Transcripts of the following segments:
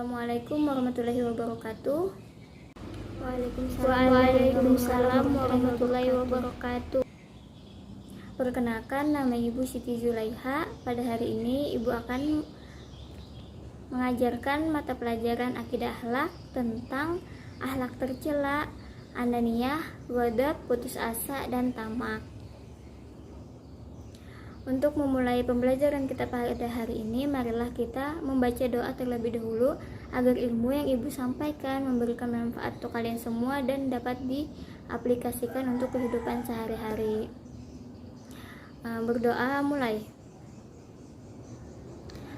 Assalamualaikum warahmatullahi wabarakatuh. Waalaikumsalam warahmatullahi wabarakatuh. Perkenalkan, nama Ibu Siti Zulaiha. Pada hari ini Ibu akan mengajarkan mata pelajaran akidah akhlak tentang akhlak tercela, ananiyah, ghadab, putus asa, dan tamak. Untuk memulai pembelajaran kita pada hari ini, marilah kita membaca doa terlebih dahulu agar ilmu yang Ibu sampaikan memberikan manfaat untuk kalian semua dan dapat diaplikasikan untuk kehidupan sehari-hari. Berdoa mulai.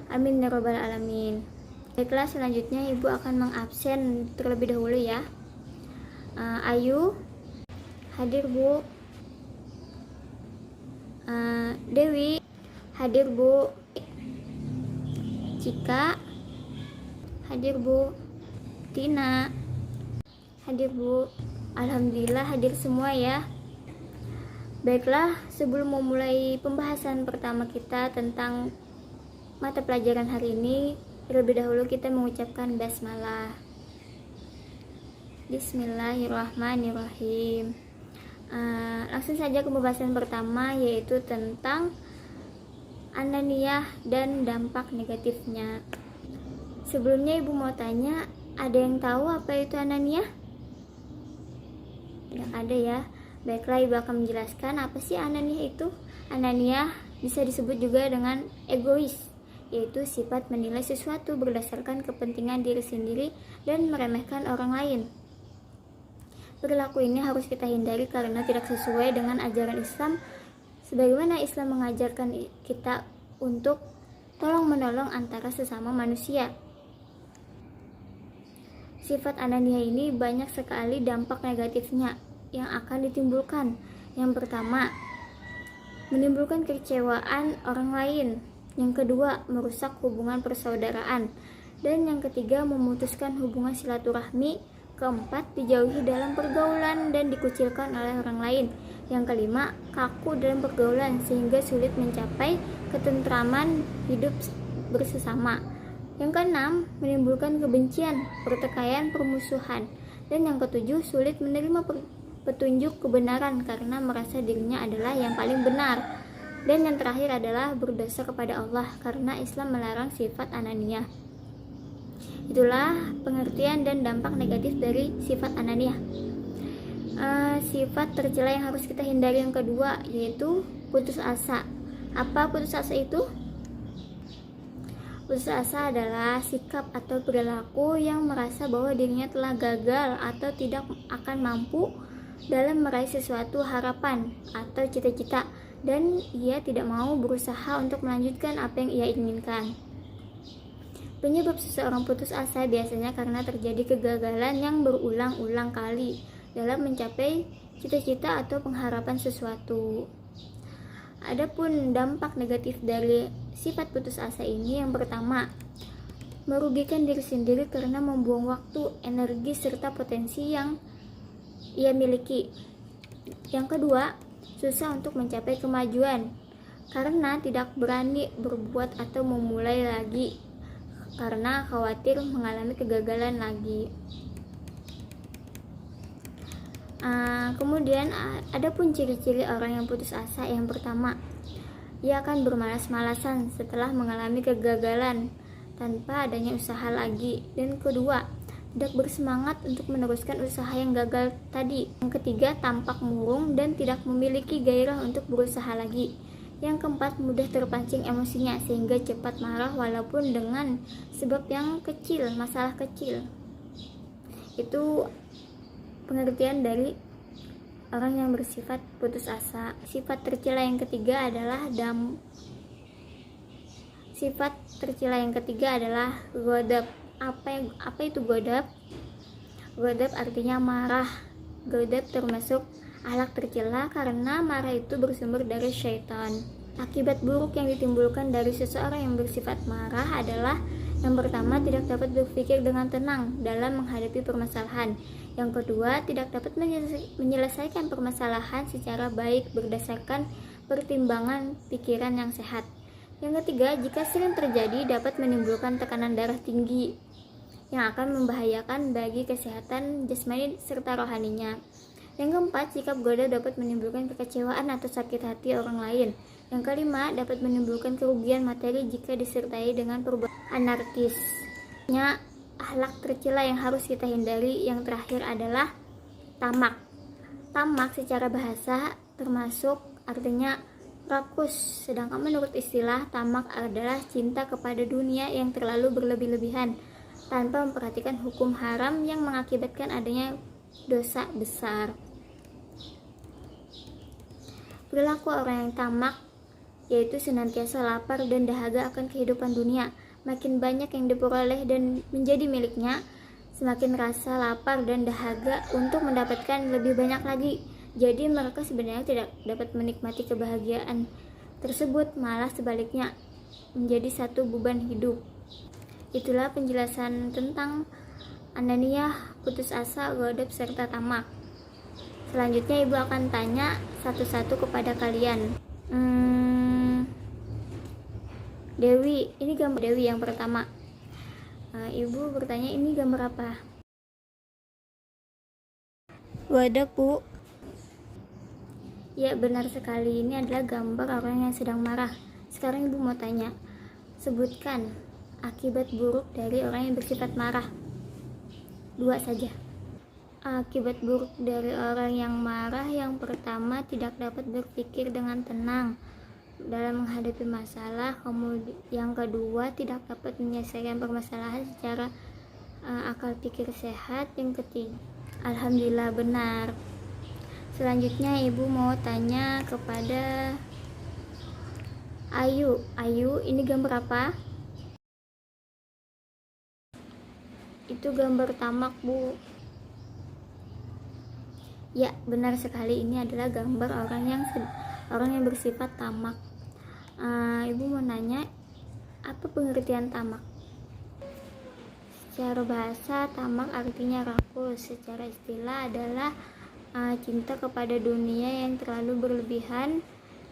Amin ya robbal alamin. Baiklah, selanjutnya Ibu akan mengabsen terlebih dahulu ya. Ayu, hadir Bu. Dewi, hadir Bu. Cika, hadir Bu. Tina, hadir Bu. Alhamdulillah hadir semua ya. Baiklah, sebelum memulai pembahasan pertama kita tentang mata pelajaran hari ini, terlebih dahulu kita mengucapkan basmalah. Bismillahirrahmanirrahim. Langsung saja ke pembahasan pertama, yaitu tentang ananiyah dan dampak negatifnya. Sebelumnya Ibu mau tanya, ada yang tahu apa itu ananiyah? Tidak ada ya. Baiklah, Ibu akan menjelaskan apa sih ananiyah itu. Ananiyah bisa disebut juga dengan egois, yaitu sifat menilai sesuatu berdasarkan kepentingan diri sendiri dan meremehkan orang lain. Perilaku ini harus kita hindari karena tidak sesuai dengan ajaran Islam, sebagaimana Islam mengajarkan kita untuk tolong-menolong antara sesama manusia. Sifat ananiyah ini banyak sekali dampak negatifnya yang akan ditimbulkan. Yang pertama, menimbulkan kekecewaan orang lain. Yang kedua, merusak hubungan persaudaraan. Dan yang ketiga, memutuskan hubungan silaturahmi. Keempat, dijauhi dalam pergaulan dan dikucilkan oleh orang lain. Yang kelima, kaku dalam pergaulan sehingga sulit mencapai ketentraman hidup bersesama. Yang keenam, menimbulkan kebencian, pertikaian, permusuhan. Dan yang ketujuh, sulit menerima petunjuk kebenaran karena merasa dirinya adalah yang paling benar. Dan yang terakhir adalah berdosa kepada Allah karena Islam melarang sifat ananiyah. Itulah pengertian dan dampak negatif dari sifat ananiyah. Sifat tercela yang harus kita hindari yang kedua, yaitu putus asa. Apa putus asa itu? Putus asa adalah sikap atau perilaku yang merasa bahwa dirinya telah gagal atau tidak akan mampu dalam meraih sesuatu harapan atau cita-cita, dan ia tidak mau berusaha untuk melanjutkan apa yang ia inginkan. Penyebab seseorang putus asa biasanya karena terjadi kegagalan yang berulang-ulang kali dalam mencapai cita-cita atau pengharapan sesuatu. Adapun dampak negatif dari sifat putus asa ini, yang pertama, merugikan diri sendiri karena membuang waktu, energi, serta potensi yang ia miliki. Yang kedua, susah untuk mencapai kemajuan karena tidak berani berbuat atau memulai lagi karena khawatir mengalami kegagalan lagi. Kemudian adapun ciri-ciri orang yang putus asa, yang pertama, ia akan bermalas-malasan setelah mengalami kegagalan tanpa adanya usaha lagi. Dan kedua, tidak bersemangat untuk meneruskan usaha yang gagal tadi. Yang ketiga, tampak murung dan tidak memiliki gairah untuk berusaha lagi. Yang keempat, mudah terpancing emosinya sehingga cepat marah walaupun dengan sebab yang kecil, masalah kecil. Itu pengertian dari orang yang bersifat putus asa. Sifat tercela yang ketiga adalah ghadab. Apa itu ghadab? Ghadab artinya marah. Ghadab termasuk akhlak tercela karena marah itu bersumber dari syaitan. Akibat buruk yang ditimbulkan dari seseorang yang bersifat marah adalah, yang pertama, tidak dapat berpikir dengan tenang dalam menghadapi permasalahan. Yang kedua, tidak dapat menyelesaikan permasalahan secara baik berdasarkan pertimbangan pikiran yang sehat. Yang ketiga, jika sering terjadi dapat menimbulkan tekanan darah tinggi. yang akan membahayakan bagi kesehatan jasmani serta rohaninya. Yang keempat, sikap goda dapat menimbulkan kekecewaan atau sakit hati orang lain. Yang kelima, dapat menimbulkan kerugian materi jika disertai dengan perbuatan anarkis. Akhlak tercela yang harus kita hindari. Yang terakhir adalah tamak. Tamak secara bahasa termasuk artinya rakus, sedangkan menurut istilah tamak adalah cinta kepada dunia yang terlalu berlebih-lebihan tanpa memperhatikan hukum haram yang mengakibatkan adanya dosa besar. Perilaku orang yang tamak yaitu senantiasa lapar dan dahaga akan kehidupan dunia. Makin banyak yang diperoleh dan menjadi miliknya, semakin rasa lapar dan dahaga untuk mendapatkan lebih banyak lagi. Jadi mereka sebenarnya tidak dapat menikmati kebahagiaan tersebut, malah sebaliknya menjadi satu beban hidup. Itulah penjelasan tentang ananiyah, putus asa, ghadab, serta tamak. Selanjutnya ibu akan tanya satu-satu kepada kalian. Dewi, ini gambar Dewi yang pertama. Ibu bertanya, ini gambar apa? Wadah, Bu. Ya, benar sekali, ini adalah gambar orang yang sedang marah. Sekarang ibu mau tanya, sebutkan akibat buruk dari orang yang bersifat marah. 2 saja. Akibat buruk dari orang yang marah yang pertama, tidak dapat berpikir dengan tenang dalam menghadapi masalah. Kemudian yang kedua, tidak dapat menyelesaikan permasalahan secara akal pikir sehat. Yang ketiga, alhamdulillah benar. Selanjutnya ibu mau tanya kepada Ayu. Ayu, ini gambar apa? Itu gambar tamak, Bu. Ya, benar sekali, ini adalah gambar orang yang bersifat tamak. Ibu mau nanya, apa pengertian tamak? Secara bahasa, tamak artinya rakus. Secara istilah adalah cinta kepada dunia yang terlalu berlebihan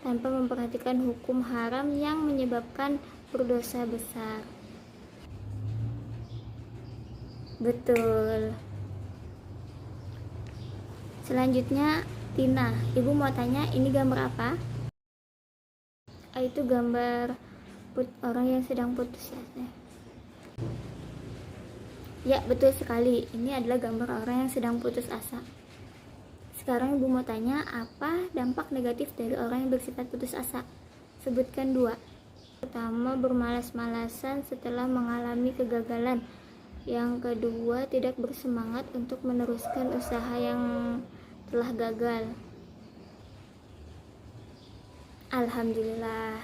tanpa memperhatikan hukum haram yang menyebabkan berdosa besar. Betul. Selanjutnya Tina, ibu mau tanya, ini gambar apa? Itu gambar orang yang sedang putus asa. Ya, betul sekali, ini adalah gambar orang yang sedang putus asa. Sekarang ibu mau tanya, apa dampak negatif dari orang yang bersifat putus asa? Sebutkan 2. Pertama, bermalas-malasan setelah mengalami kegagalan. Yang kedua, tidak bersemangat untuk meneruskan usaha yang telah gagal. Alhamdulillah,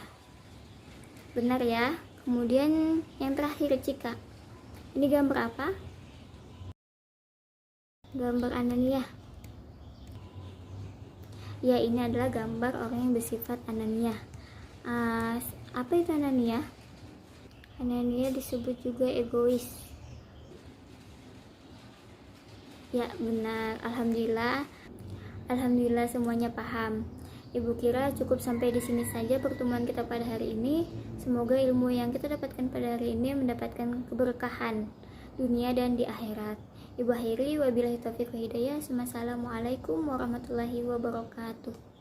benar ya. Kemudian yang terakhir, Cika, ini gambar apa? Gambar ananiyah. Ya, ini adalah gambar orang yang bersifat ananiyah. Apa itu ananiyah? Ananiyah disebut juga egois. Ya, benar. Alhamdulillah semuanya paham. Ibu kira cukup sampai di sini saja pertemuan kita pada hari ini. Semoga ilmu yang kita dapatkan pada hari ini mendapatkan keberkahan dunia dan di akhirat. Ibu akhiri, wabillahi taufiq wa hidayah. Wassalamualaikum warahmatullahi wabarakatuh.